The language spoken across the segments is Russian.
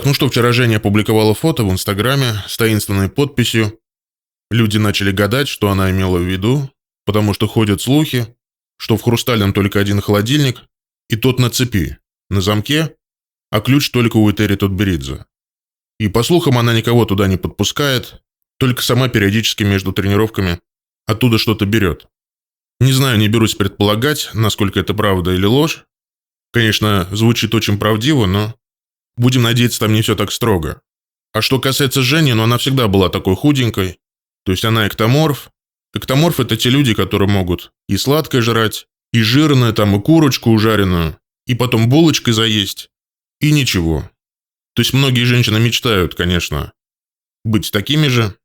Так, ну что, вчера Женя опубликовала фото в Инстаграме с таинственной подписью. Люди начали гадать, что она имела в виду, потому что ходят слухи, что в Хрустальном только один холодильник, и тот на цепи, на замке, а ключ только у Этери Тутберидзе. И по слухам она никого туда не подпускает, только сама периодически между тренировками оттуда что-то берет. Не знаю, не берусь предполагать, насколько это правда или ложь. Конечно, звучит очень правдиво, но будем надеяться, там не все так строго. А что касается Жени, она всегда была такой худенькой. То есть она эктоморф. Эктоморф – это те люди, которые могут и сладкое жрать, и жирное, там, и курочку жареную, и потом булочкой заесть, и ничего. То есть многие женщины мечтают, конечно, быть такими же.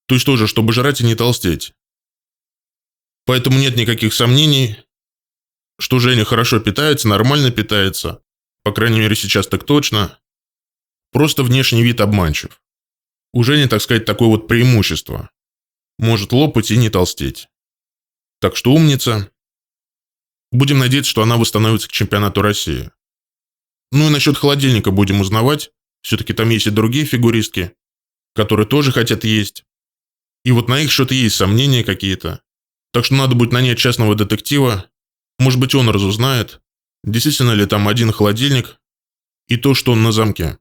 То есть тоже, чтобы жрать и не толстеть. Поэтому нет никаких сомнений, что Женя хорошо питается, нормально питается. По крайней мере, сейчас так точно. Просто внешний вид обманчив. У Жени, так сказать, такое вот преимущество. Может лопать и не толстеть. Так что умница. Будем надеяться, что она восстановится к чемпионату России. Ну и насчет холодильника будем узнавать. Все-таки там есть и другие фигуристки, которые тоже хотят есть. И вот на их счет есть сомнения какие-то. Так что надо будет нанять частного детектива. Может быть, он разузнает, действительно ли там один холодильник и то, что он на замке.